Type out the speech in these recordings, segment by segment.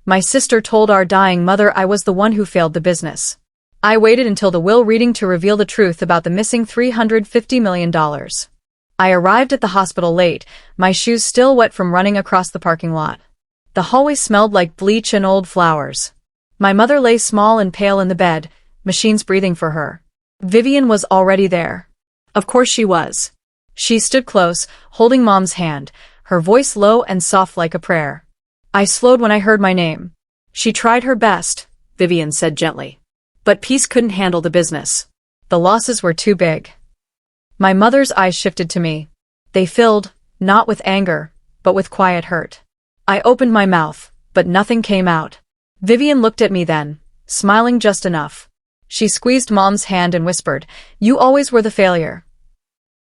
My sister told our dying mother I was the one who failed the business. I waited until the will reading to reveal the truth about the missing $350 million. I arrived at the hospital late, my shoes still wet from running across the parking lot. The hallway smelled like bleach and old flowers. My mother lay small and pale in the bed, machines breathing for her. Vivian was already there. Of course she was. She stood close, holding Mom's hand, her voice low and soft like a prayer. I slowed when I heard my name. She tried her best, Vivian said gently. But peace couldn't handle the business. The losses were too big. My mother's eyes shifted to me. They filled, not with anger, but with quiet hurt. I opened my mouth, but nothing came out. Vivian looked at me then, smiling just enough. She squeezed Mom's hand and whispered, "You always were the failure.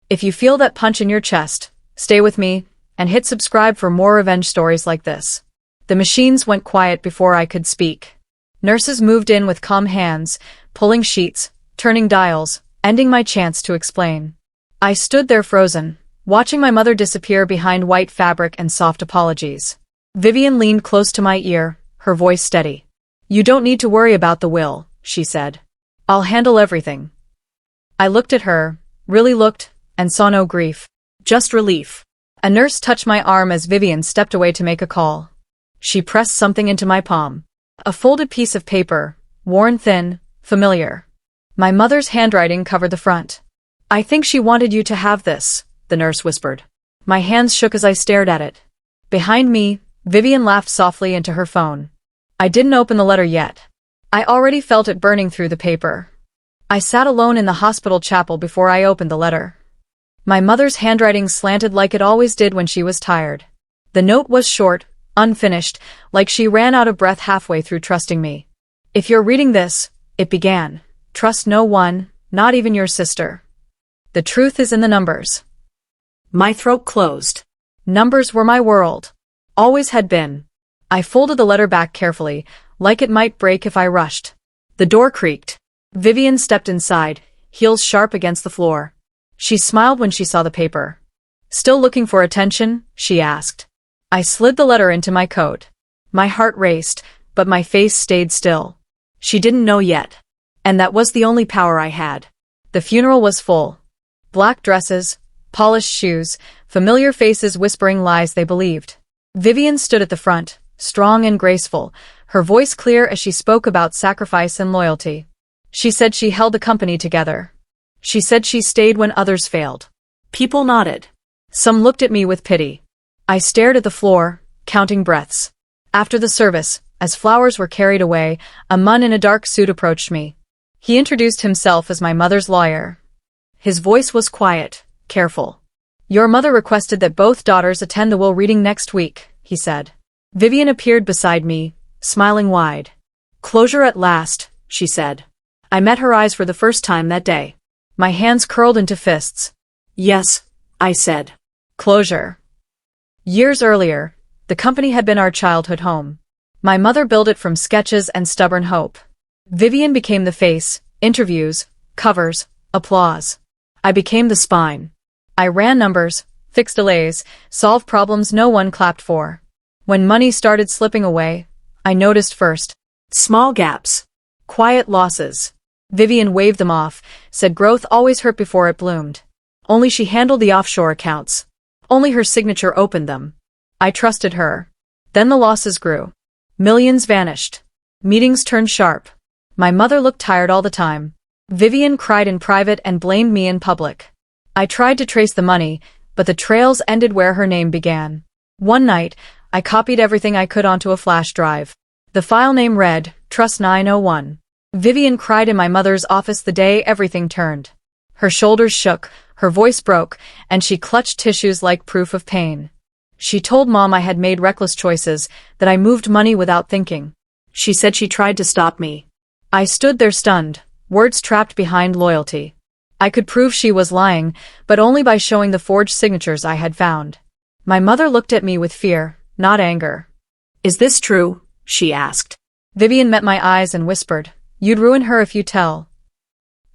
If you feel that punch in your chest, stay with me, and hit subscribe for more revenge stories like this." The machines went quiet before I could speak. Nurses moved in with calm hands, pulling sheets, turning dials, ending my chance to explain. I stood there frozen, watching my mother disappear behind white fabric and soft apologies. Vivian leaned close to my ear, her voice steady. "You don't need to worry about the will," she said. "I'll handle everything." I looked at her, really looked, and saw no grief, just relief. A nurse touched my arm as Vivian stepped away to make a call. She pressed something into my palm. A folded piece of paper, worn thin, familiar. My mother's handwriting covered the front. "I think she wanted you to have this," the nurse whispered. My hands shook as I stared at it. Behind me, Vivian laughed softly into her phone. I didn't open the letter yet. I already felt it burning through the paper. I sat alone in the hospital chapel before I opened the letter. My mother's handwriting slanted like it always did when she was tired. The note was short, unfinished, like she ran out of breath halfway through trusting me. "If you're reading this," it began, "trust no one, not even your sister. The truth is in the numbers." My throat closed. Numbers were my world. Always had been. I folded the letter back carefully, like it might break if I rushed. The door creaked. Vivian stepped inside, heels sharp against the floor. She smiled when she saw the paper. "Still looking for attention?" she asked. I slid the letter into my coat. My heart raced, but my face stayed still. She didn't know yet. And that was the only power I had. The funeral was full. Black dresses, polished shoes, familiar faces whispering lies they believed. Vivian stood at the front, strong and graceful, her voice clear as she spoke about sacrifice and loyalty. She said she held the company together. She said she stayed when others failed. People nodded. Some looked at me with pity. I stared at the floor, counting breaths. After the service, as flowers were carried away, a man in a dark suit approached me. He introduced himself as my mother's lawyer. His voice was quiet, careful. "Your mother requested that both daughters attend the will reading next week," he said. Vivian appeared beside me, smiling wide. "Closure at last," she said. I met her eyes for the first time that day. My hands curled into fists. "Yes," I said. "Closure." Years earlier, the company had been our childhood home. My mother built it from sketches and stubborn hope. Vivian became the face, interviews, covers, applause. I became the spine. I ran numbers, fixed delays, solved problems no one clapped for. When money started slipping away, I noticed first. Small gaps. Quiet losses. Vivian waved them off, said growth always hurt before it bloomed. Only she handled the offshore accounts. Only her signature opened them. I trusted her. Then the losses grew. Millions vanished. Meetings turned sharp. My mother looked tired all the time. Vivian cried in private and blamed me in public. I tried to trace the money, but the trails ended where her name began. One night, I copied everything I could onto a flash drive. The file name read, Trust 901. Vivian cried in my mother's office the day everything turned. Her shoulders shook, her voice broke, and she clutched tissues like proof of pain. She told Mom I had made reckless choices, that I moved money without thinking. She said she tried to stop me. I stood there stunned, words trapped behind loyalty. I could prove she was lying, but only by showing the forged signatures I had found. My mother looked at me with fear, not anger. "Is this true?" she asked. Vivian met my eyes and whispered, "You'd ruin her if you tell."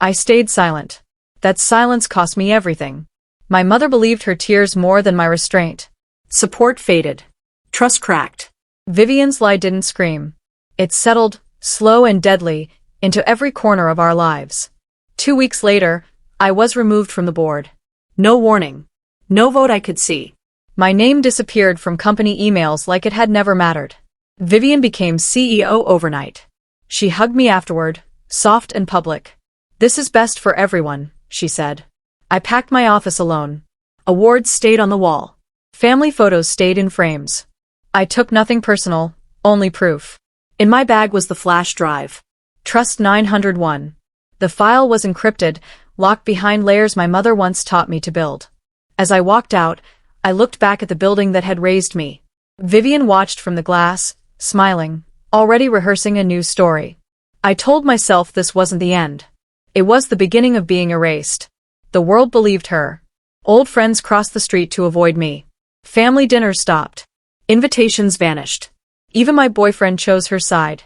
I stayed silent. That silence cost me everything. My mother believed her tears more than my restraint. Support faded. Trust cracked. Vivian's lie didn't scream. It settled, slow and deadly, into every corner of our lives. 2 weeks later, I was removed from the board. No warning. No vote I could see. My name disappeared from company emails like it had never mattered. Vivian became CEO overnight. She hugged me afterward, soft and public. "This is best for everyone," she said. I packed my office alone. Awards stayed on the wall. Family photos stayed in frames. I took nothing personal, only proof. In my bag was the flash drive. Trust 901. The file was encrypted, locked behind layers my mother once taught me to build. As I walked out, I looked back at the building that had raised me. Vivian watched from the glass, smiling, already rehearsing a new story. I told myself this wasn't the end. It was the beginning of being erased. The world believed her. Old friends crossed the street to avoid me. Family dinners stopped. Invitations vanished. Even my boyfriend chose her side.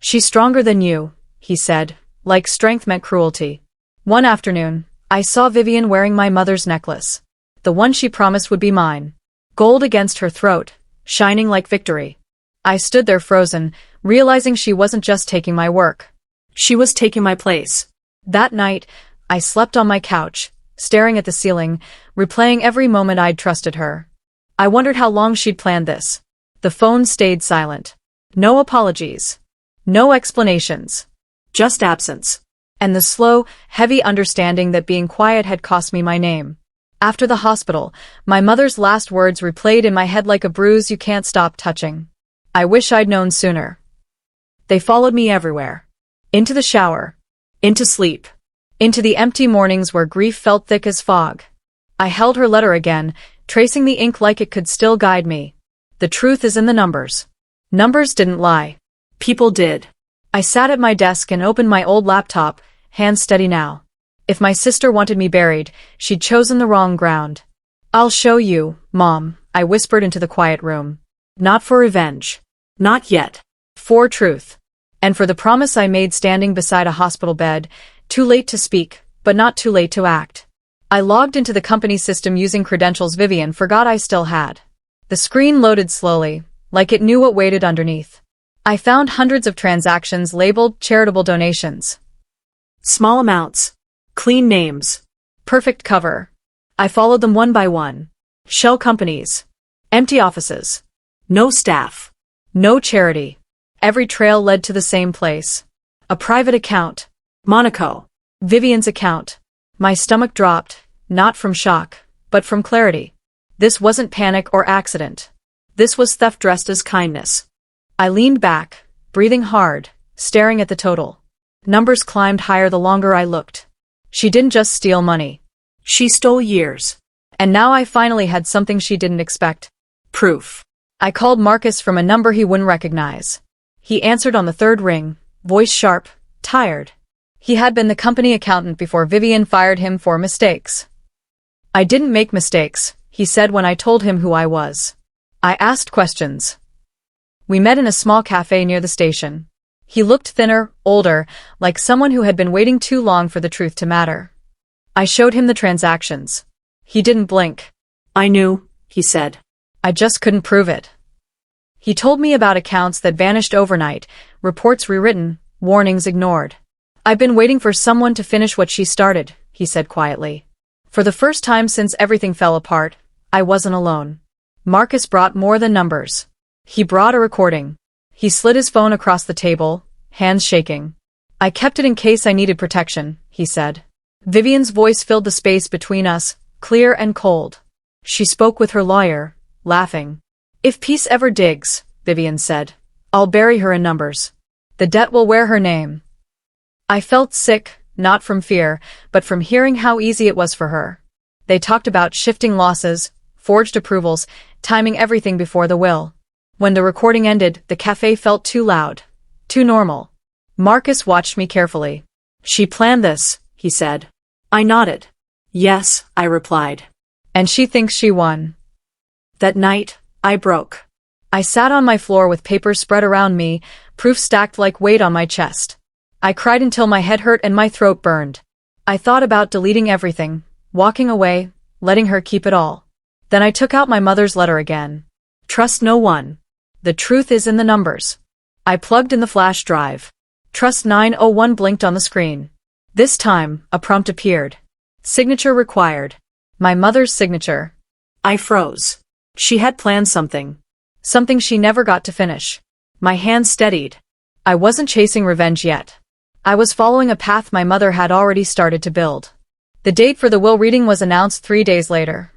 "She's stronger than you," he said, like strength meant cruelty. One afternoon, I saw Vivian wearing my mother's necklace. The one she promised would be mine. Gold against her throat, shining like victory. I stood there frozen, realizing she wasn't just taking my work. She was taking my place. That night, I slept on my couch, staring at the ceiling, replaying every moment I'd trusted her. I wondered how long she'd planned this. The phone stayed silent. No apologies. No explanations. Just absence. And the slow, heavy understanding that being quiet had cost me my name. After the hospital, my mother's last words replayed in my head like a bruise you can't stop touching. "I wish I'd known sooner." They followed me everywhere. Into the shower. Into sleep. Into the empty mornings where grief felt thick as fog. I held her letter again, tracing the ink like it could still guide me. The truth is in the numbers. Numbers didn't lie. People did. I sat at my desk and opened my old laptop, hands steady now. If my sister wanted me buried, she'd chosen the wrong ground. "I'll show you, Mom," I whispered into the quiet room. Not for revenge. Not yet. For truth. And for the promise I made standing beside a hospital bed, too late to speak, but not too late to act. I logged into the company system using credentials Vivian forgot I still had. The screen loaded slowly, like it knew what waited underneath. I found hundreds of transactions labeled charitable donations. Small amounts. Clean names. Perfect cover. I followed them one by one. Shell companies. Empty offices. No staff. No charity. Every trail led to the same place. A private account. Monaco. Vivian's account. My stomach dropped, not from shock, but from clarity. This wasn't panic or accident. This was theft dressed as kindness. I leaned back, breathing hard, staring at the total. Numbers climbed higher the longer I looked. She didn't just steal money. She stole years. And now I finally had something she didn't expect. Proof. I called Marcus from a number he wouldn't recognize. He answered on the third ring, voice sharp, tired. He had been the company accountant before Vivian fired him for mistakes. "I didn't make mistakes," he said when I told him who I was. I asked questions. We met in a small cafe near the station. He looked thinner, older, like someone who had been waiting too long for the truth to matter. I showed him the transactions. He didn't blink. "I knew," he said. "I just couldn't prove it." He told me about accounts that vanished overnight, reports rewritten, warnings ignored. "I've been waiting for someone to finish what she started," he said quietly. For the first time since everything fell apart, I wasn't alone. Marcus brought more than numbers. He brought a recording. He slid his phone across the table, hands shaking. "I kept it in case I needed protection," he said. Vivian's voice filled the space between us, clear and cold. She spoke with her lawyer, laughing. "If peace ever digs," Vivian said, "I'll bury her in numbers. The debt will wear her name." I felt sick, not from fear, but from hearing how easy it was for her. They talked about shifting losses, forged approvals, timing everything before the will. When the recording ended, the cafe felt too loud, too normal. Marcus watched me carefully. "She planned this," he said. I nodded. "Yes," I replied. "And she thinks she won." That night, I broke. I sat on my floor with papers spread around me, proof stacked like weight on my chest. I cried until my head hurt and my throat burned. I thought about deleting everything, walking away, letting her keep it all. Then I took out my mother's letter again. "Trust no one." The truth is in the numbers. I plugged in the flash drive. Trust 901 blinked on the screen. This time, a prompt appeared. Signature required. My mother's signature. I froze. She had planned something. Something she never got to finish. My hands steadied. I wasn't chasing revenge yet. I was following a path my mother had already started to build. The date for the will reading was announced 3 days later.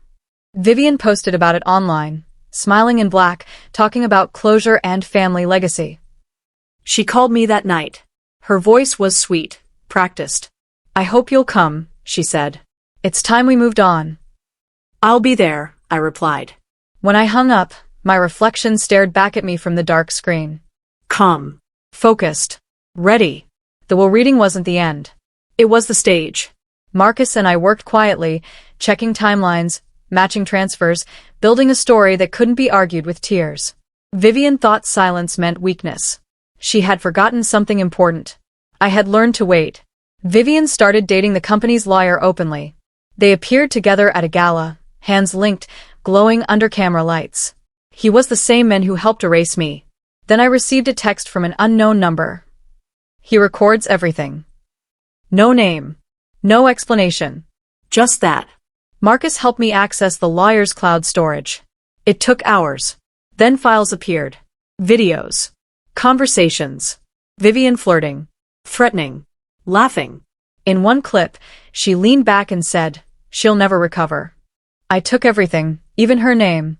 Vivian posted about it online, smiling in black, talking about closure and family legacy. She called me that night. Her voice was sweet, practiced. I hope you'll come, she said. It's time we moved on. I'll be there, I replied. When I hung up, my reflection stared back at me from the dark screen. Calm. Focused. Ready. The will reading wasn't the end. It was the stage. Marcus and I worked quietly, checking timelines, matching transfers, building a story that couldn't be argued with tears. Vivian thought silence meant weakness. She had forgotten something important. I had learned to wait. Vivian started dating the company's lawyer openly. They appeared together at a gala, hands linked, glowing under camera lights. He was the same man who helped erase me. Then I received a text from an unknown number. He records everything. No name. No explanation. Just that. Marcus helped me access the lawyer's cloud storage. It took hours. Then files appeared. Videos. Conversations. Vivian flirting. Threatening. Laughing. In one clip, she leaned back and said, "She'll never recover." I took everything, even her name.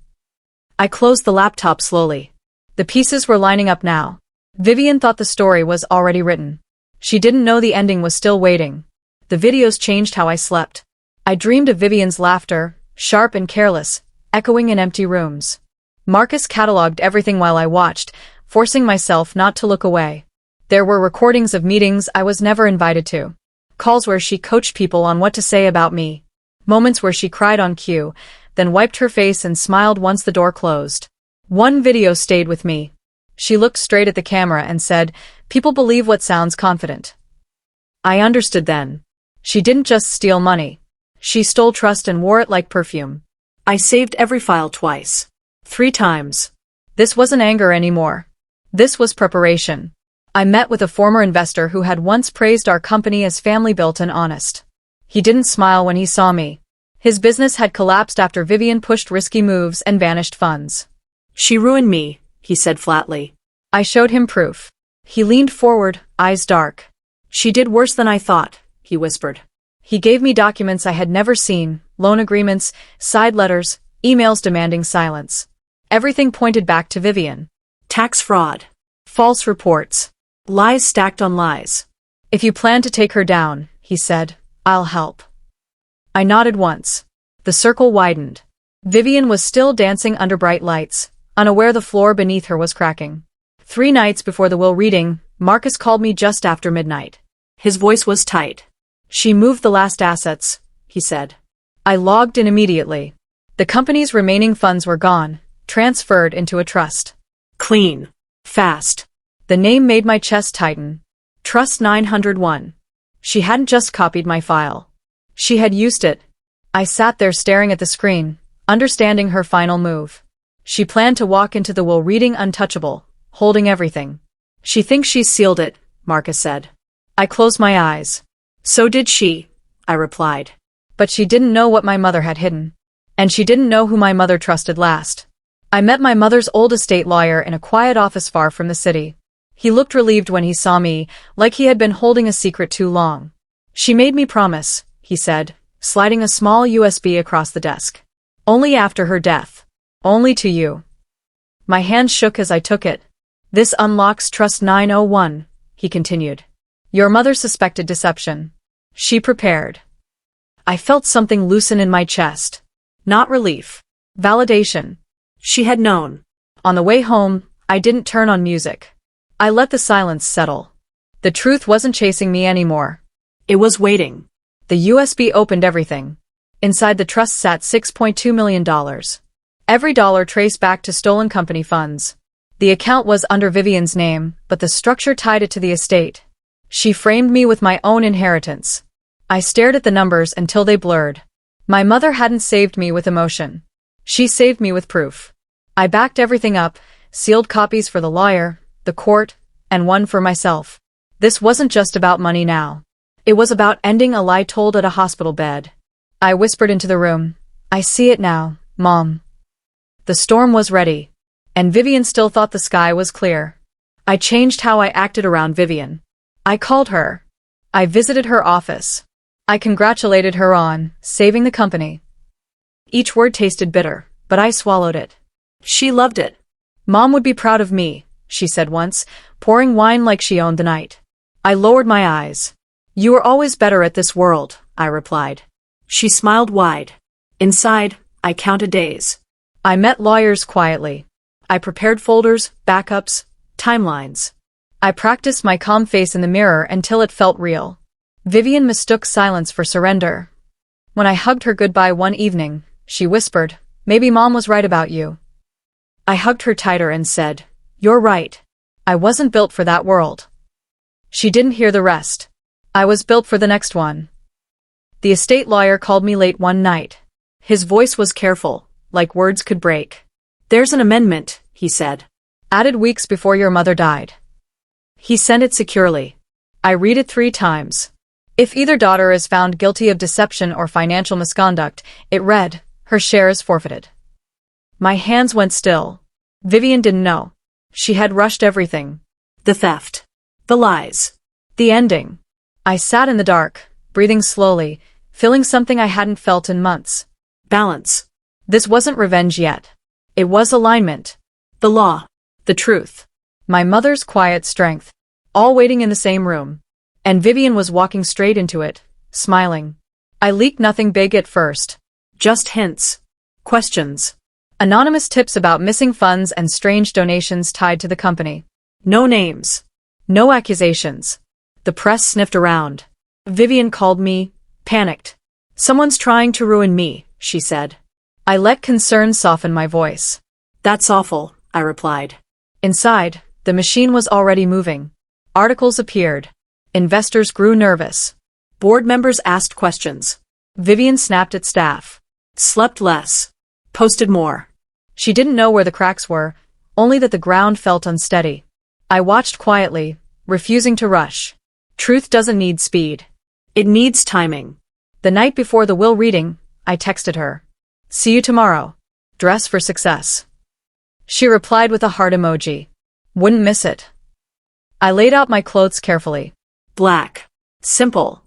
I closed the laptop slowly. The pieces were lining up now. Vivian thought the story was already written. She didn't know the ending was still waiting. The videos changed how I slept. I dreamed of Vivian's laughter, sharp and careless, echoing in empty rooms. Marcus cataloged everything while I watched, forcing myself not to look away. There were recordings of meetings I was never invited to. Calls where she coached people on what to say about me. Moments where she cried on cue, then wiped her face and smiled once the door closed. One video stayed with me. She looked straight at the camera and said, "People believe what sounds confident." I understood then. She didn't just steal money. She stole trust and wore it like perfume. I saved every file twice. 3 times. This wasn't anger anymore. This was preparation. I met with a former investor who had once praised our company as family-built and honest. He didn't smile when he saw me. His business had collapsed after Vivian pushed risky moves and vanished funds. "She ruined me," he said flatly. I showed him proof. He leaned forward, eyes dark. "She did worse than I thought," he whispered. He gave me documents I had never seen, loan agreements, side letters, emails demanding silence. Everything pointed back to Vivian. Tax fraud. False reports. Lies stacked on lies. "If you plan to take her down," he said, "I'll help." I nodded once. The circle widened. Vivian was still dancing under bright lights, unaware the floor beneath her was cracking. 3 nights before the will reading, Marcus called me just after midnight. His voice was tight. "She moved the last assets," he said. I logged in immediately. The company's remaining funds were gone, transferred into a trust. Clean. Fast. The name made my chest tighten. Trust 901. She hadn't just copied my file. She had used it. I sat there staring at the screen, understanding her final move. She planned to walk into the will reading untouchable, holding everything. "She thinks she's sealed it," Marcus said. I closed my eyes. "So did she," I replied. But she didn't know what my mother had hidden. And she didn't know who my mother trusted last. I met my mother's old estate lawyer in a quiet office far from the city. He looked relieved when he saw me, like he had been holding a secret too long. "She made me promise," he said, sliding a small USB across the desk. "Only after her death. Only to you." My hand shook as I took it. "This unlocks Trust 901, he continued. "Your mother suspected deception. She prepared." I felt something loosen in my chest. Not relief. Validation. She had known. On the way home, I didn't turn on music. I let the silence settle. The truth wasn't chasing me anymore. It was waiting. The USB opened everything. Inside the trust sat $6.2 million. Every dollar traced back to stolen company funds. The account was under Vivian's name, but the structure tied it to the estate. She framed me with my own inheritance. I stared at the numbers until they blurred. My mother hadn't saved me with emotion. She saved me with proof. I backed everything up, sealed copies for the lawyer, the court, and one for myself. This wasn't just about money now. It was about ending a lie told at a hospital bed. I whispered into the room, "I see it now, Mom." The storm was ready, and Vivian still thought the sky was clear. I changed how I acted around Vivian. I called her. I visited her office. I congratulated her on saving the company. Each word tasted bitter, but I swallowed it. She loved it. "Mom would be proud of me," she said once, pouring wine like she owned the night. I lowered my eyes. "You were always better at this world," I replied. She smiled wide. Inside, I counted days. I met lawyers quietly. I prepared folders, backups, timelines. I practiced my calm face in the mirror until it felt real. Vivian mistook silence for surrender. When I hugged her goodbye one evening, she whispered, "Maybe Mom was right about you." I hugged her tighter and said, "You're right. I wasn't built for that world." She didn't hear the rest. I was built for the next one. The estate lawyer called me late one night. His voice was careful, like words could break. "There's an amendment," he said. "Added weeks before your mother died." He sent it securely. I read it 3 times. If either daughter is found guilty of deception or financial misconduct, it read, her shares forfeited. My hands went still. Vivian didn't know. She had rushed everything. The theft. The lies. The ending. I sat in the dark, breathing slowly, feeling something I hadn't felt in months. Balance. This wasn't revenge yet. It was alignment. The law. The truth. My mother's quiet strength. All waiting in the same room. And Vivian was walking straight into it, smiling. I leaked nothing big at first. Just hints. Questions. Anonymous tips about missing funds and strange donations tied to the company. No names. No accusations. The press sniffed around. Vivian called me, panicked. "Someone's trying to ruin me," she said. I let concern soften my voice. "That's awful," I replied. Inside, the machine was already moving. Articles appeared. Investors grew nervous. Board members asked questions. Vivian snapped at staff. Slept less. Posted more. She didn't know where the cracks were, only that the ground felt unsteady. I watched quietly, refusing to rush. Truth doesn't need speed. It needs timing. The night before the will reading, I texted her. "See you tomorrow. Dress for success." She replied with a heart emoji. Wouldn't miss it. I laid out my clothes carefully. Black. Simple.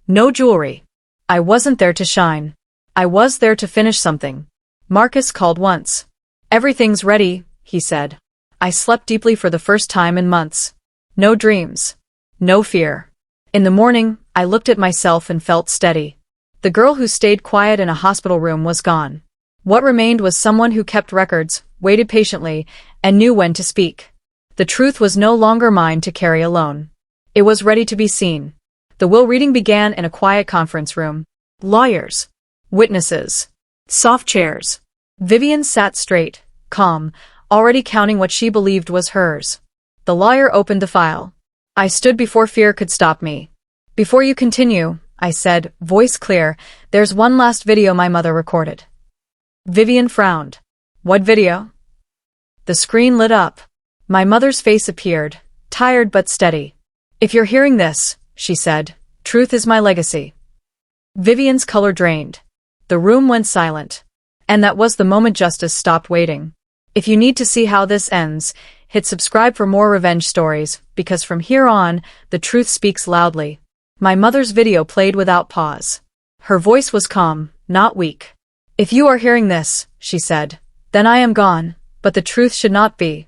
No jewelry. I wasn't there to shine. I was there to finish something. Marcus called once. "Everything's ready," he said. I slept deeply for the first time in months. No dreams. No fear. In the morning, I looked at myself and felt steady. The girl who stayed quiet in a hospital room was gone. What remained was someone who kept records, waited patiently, and knew when to speak. The truth was no longer mine to carry alone. It was ready to be seen. The will reading began in a quiet conference room. Lawyers. Witnesses. Soft chairs. Vivian sat straight, calm, already counting what she believed was hers. The lawyer opened the file. I stood before fear could stop me. "Before you continue," I said, voice clear, "there's one last video my mother recorded." Vivian frowned. "What video?" The screen lit up. My mother's face appeared, tired but steady. "If you're hearing this," she said, "truth is my legacy." Vivian's color drained. The room went silent. And that was the moment justice stopped waiting. If you need to see how this ends, hit subscribe for more revenge stories, because from here on, the truth speaks loudly. My mother's video played without pause. Her voice was calm, not weak. "If you are hearing this," she said, "then I am gone, but the truth should not be."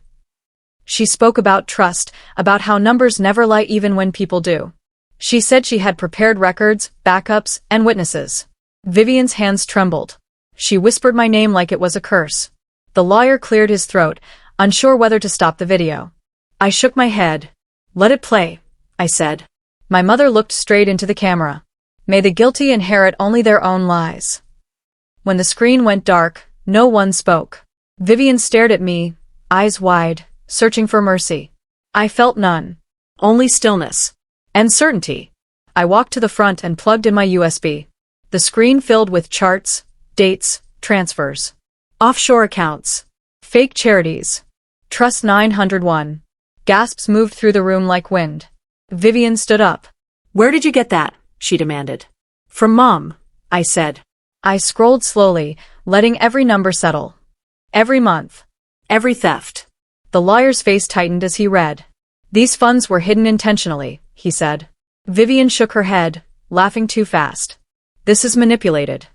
She spoke about trust, about how numbers never lie even when people do. She said she had prepared records, backups, and witnesses. Vivian's hands trembled. She whispered my name like it was a curse. The lawyer cleared his throat, unsure whether to stop the video. I shook my head. "Let it play," I said. My mother looked straight into the camera. May the guilty inherit only their own lies. When the screen went dark, no one spoke. Vivian stared at me, eyes wide, searching for mercy. I felt none. Only stillness. And certainty. I walked to the front and plugged in my USB. The screen filled with charts, dates, transfers. Offshore accounts. Fake charities. Trust 901. Gasps moved through the room like wind. Vivian stood up. Where did you get that? She demanded. From Mom, I said. I scrolled slowly, letting every number settle. Every month. Every theft. The lawyer's face tightened as he read. These funds were hidden intentionally, he said. Vivian shook her head, laughing too fast. This is manipulated.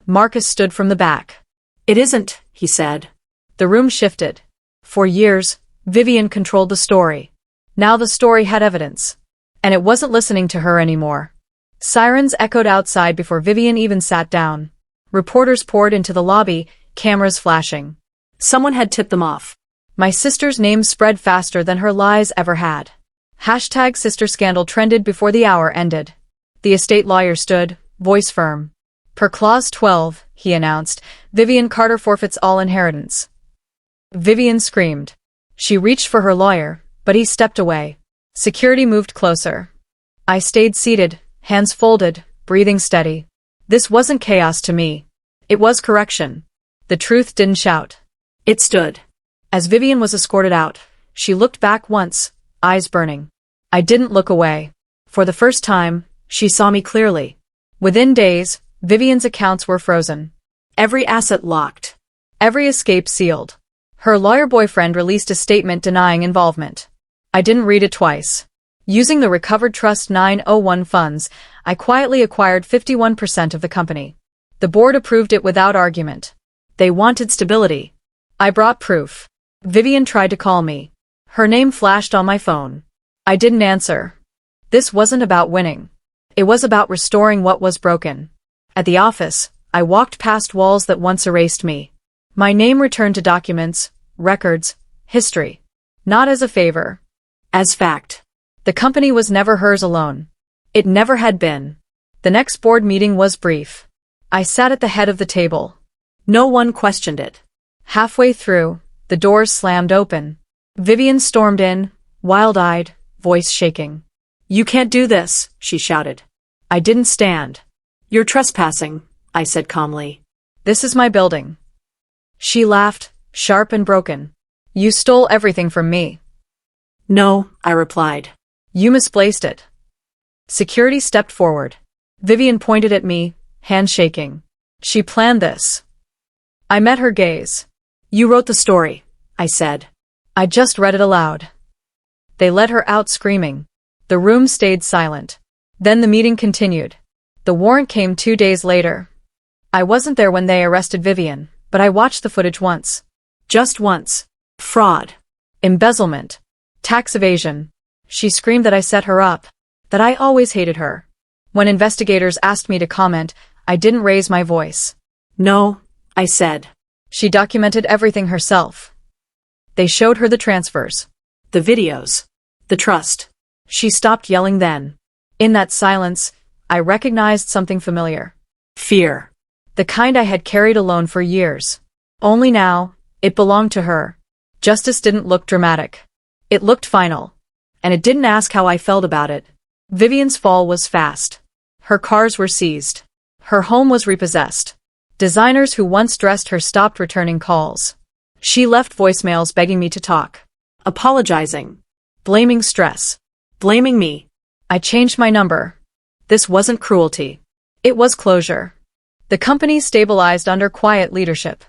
Marcus stood from the back. It isn't, he said. The room shifted. For years, Vivian controlled the story. Now the story had evidence. And it wasn't listening to her anymore. Sirens echoed outside before Vivian even sat down. Reporters poured into the lobby, cameras flashing. Someone had tipped them off. My sister's name spread faster than her lies ever had. Hashtag sister scandal trended before the hour ended. The estate lawyer stood, voice firm. Per clause 12, he announced, Vivian Carter forfeits all inheritance. Vivian screamed. She reached for her lawyer, but he stepped away. Security moved closer. I stayed seated, hands folded, breathing steady. This wasn't chaos to me. It was correction. The truth didn't shout. It stood. As Vivian was escorted out, she looked back once, eyes burning. I didn't look away. For the first time, she saw me clearly. Within days, Vivian's accounts were frozen. Every asset locked. Every escape sealed. Her lawyer boyfriend released a statement denying involvement. I didn't read it twice. Using the recovered Trust 901 funds, I quietly acquired 51% of the company. The board approved it without argument. They wanted stability. I brought proof. Vivian tried to call me. Her name flashed on my phone. I didn't answer. This wasn't about winning. It was about restoring what was broken. At the office, I walked past walls that once erased me. My name returned to documents, records, history. Not as a favor. As fact. The company was never hers alone. It never had been. The next board meeting was brief. I sat at the head of the table. No one questioned it. Halfway through, the doors slammed open. Vivian stormed in, wild-eyed, voice shaking. You can't do this, she shouted. I didn't stand. You're trespassing, I said calmly. This is my building. She laughed, sharp and broken. You stole everything from me. No, I replied. You misplaced it. Security stepped forward. Vivian pointed at me, hand shaking. She planned this. I met her gaze. You wrote the story, I said. I just read it aloud. They led her out screaming. The room stayed silent. Then the meeting continued. The warrant came 2 days later. I wasn't there when they arrested Vivian, but I watched the footage once. Just once. Fraud. Embezzlement. Tax evasion. She screamed that I set her up, that I always hated her. When investigators asked me to comment, I didn't raise my voice. No, I said. She documented everything herself. They showed her the transfers. The videos. The trust. She stopped yelling then. In that silence, I recognized something familiar. Fear. The kind I had carried alone for years. Only now, it belonged to her. Justice didn't look dramatic. It looked final. And it didn't ask how I felt about it. Vivian's fall was fast. Her cars were seized. Her home was repossessed. Designers who once dressed her stopped returning calls. She left voicemails begging me to talk. Apologizing. Blaming stress. Blaming me. I changed my number. This wasn't cruelty. It was closure. The company stabilized under quiet leadership.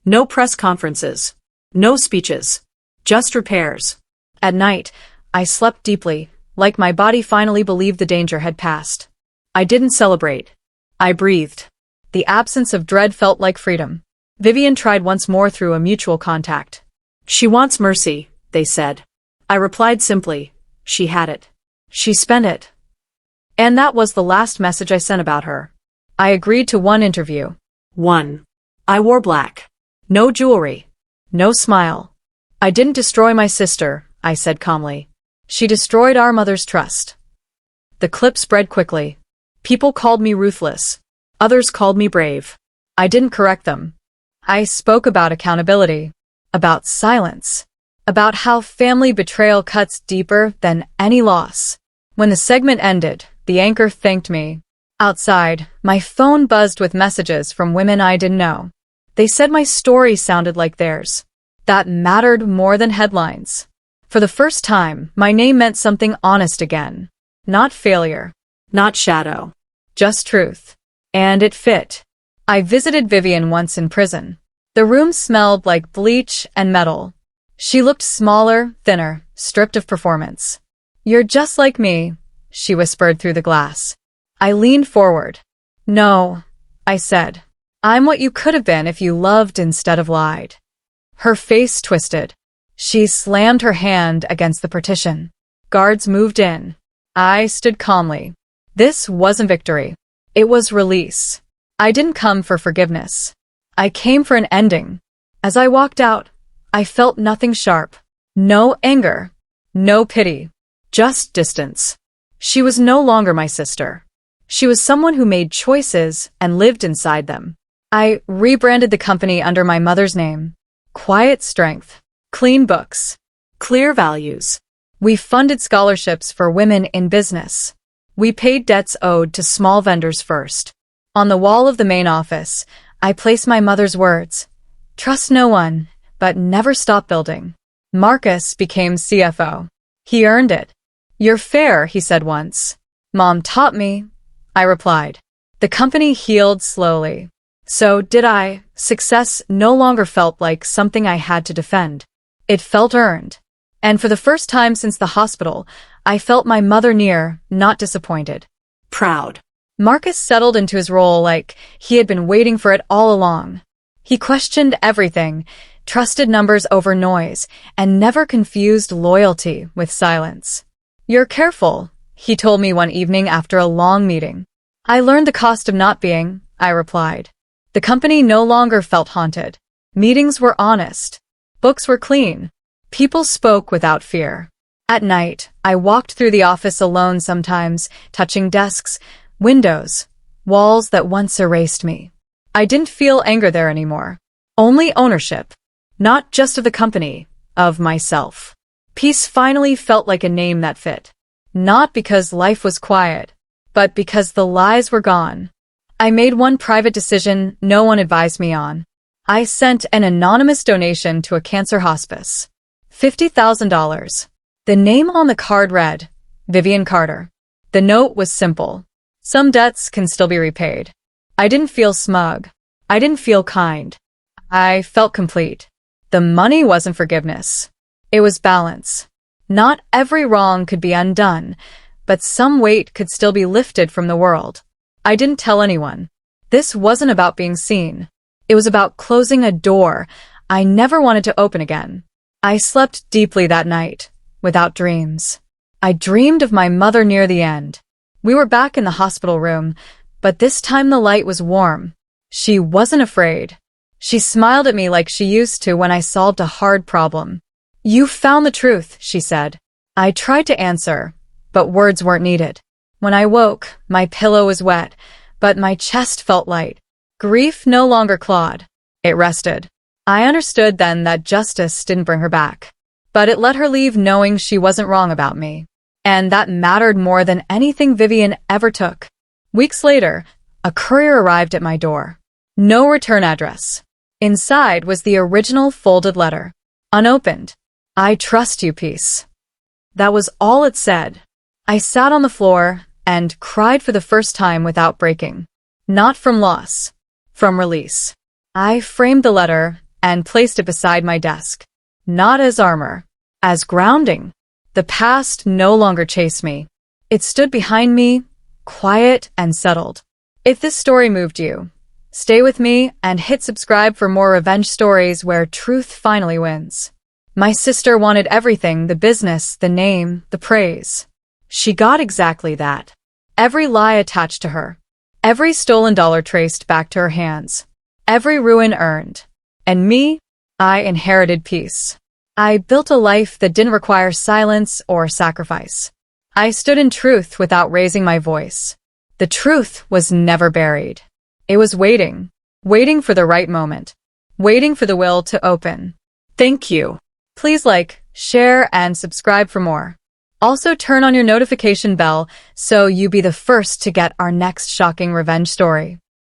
No press conferences. No speeches. Just repairs. At night, I slept deeply, like my body finally believed the danger had passed. I didn't celebrate. I breathed. The absence of dread felt like freedom. Vivian tried once more through a mutual contact. She wants mercy, they said. I replied simply, she had it. She spent it. And that was the last message I sent about her. I agreed to one interview. One. I wore black. No jewelry. No smile. I didn't destroy my sister, I said calmly. She destroyed our mother's trust. The clip spread quickly. People called me ruthless. Others called me brave. I didn't correct them. I spoke about accountability. About silence. About how family betrayal cuts deeper than any loss. When the segment ended, the anchor thanked me. Outside, my phone buzzed with messages from women I didn't know. They said my story sounded like theirs. That mattered more than headlines. For the first time, my name meant something honest again. Not failure. Not shadow. Just truth. And it fit. I visited Vivian once in prison. The room smelled like bleach and metal. She looked smaller, thinner, stripped of performance. "You're just like me," she whispered through the glass. I leaned forward. "No," I said. "I'm what you could have been if you loved instead of lied." Her face twisted. She slammed her hand against the partition. Guards moved in. I stood calmly. This wasn't victory. It was release. I didn't come for forgiveness. I came for an ending. As I walked out, I felt nothing sharp. No anger. No pity. Just distance. She was no longer my sister. She was someone who made choices and lived inside them. I rebranded the company under my mother's name. Quiet strength. Clean books. Clear values. We funded scholarships for women in business. We paid debts owed to small vendors first. On the wall of the main office, I placed my mother's words. "Trust no one, but never stop building." Marcus became CFO. He earned it. "You're fair," he said once. "Mom taught me," I replied. The company healed slowly. So did I. Success no longer felt like something I had to defend. It felt earned. And for the first time since the hospital, I felt my mother near, not disappointed. Proud. Marcus settled into his role like he had been waiting for it all along. He questioned everything, trusted numbers over noise, and never confused loyalty with silence. "You're careful," he told me one evening after a long meeting. "I learned the cost of not being," I replied. The company no longer felt haunted. Meetings were honest. Books were clean. People spoke without fear. At night, I walked through the office alone sometimes, touching desks, windows, walls that once erased me. I didn't feel anger there anymore. Only ownership. Not just of the company, of myself. Peace finally felt like a name that fit. Not because life was quiet, but because the lies were gone. I made one private decision no one advised me on. I sent an anonymous donation to a cancer hospice. $50,000. The name on the card read, Vivian Carter. The note was simple. Some debts can still be repaid. I didn't feel smug. I didn't feel kind. I felt complete. The money wasn't forgiveness. It was balance. Not every wrong could be undone, but some weight could still be lifted from the world. I didn't tell anyone. This wasn't about being seen. It was about closing a door I never wanted to open again. I slept deeply that night, without dreams. I dreamed of my mother near the end. We were back in the hospital room, but this time the light was warm. She wasn't afraid. She smiled at me like she used to when I solved a hard problem. "You found the truth," she said. I tried to answer, but words weren't needed. When I woke, my pillow was wet, but my chest felt light. Grief no longer clawed. It rested. I understood then that justice didn't bring her back, but it let her leave knowing she wasn't wrong about me. And that mattered more than anything Vivian ever took. Weeks later, a courier arrived at my door. No return address. Inside was the original folded letter. Unopened. "I trust you, peace." That was all it said. I sat on the floor and cried for the first time without breaking. Not from loss. From release. I framed the letter and placed it beside my desk. Not as armor. As grounding. The past no longer chased me. It stood behind me, quiet and settled. If this story moved you, stay with me and hit subscribe for more revenge stories where truth finally wins. My sister wanted everything, the business, the name, the praise. She got exactly that. Every lie attached to her. Every stolen dollar traced back to her hands. Every ruin earned. And me, I inherited peace. I built a life that didn't require silence or sacrifice. I stood in truth without raising my voice. The truth was never buried. It was waiting. Waiting for the right moment. Waiting for the will to open. Thank you. Please like, share, and subscribe for more. Also turn on your notification bell so you be the first to get our next shocking revenge story.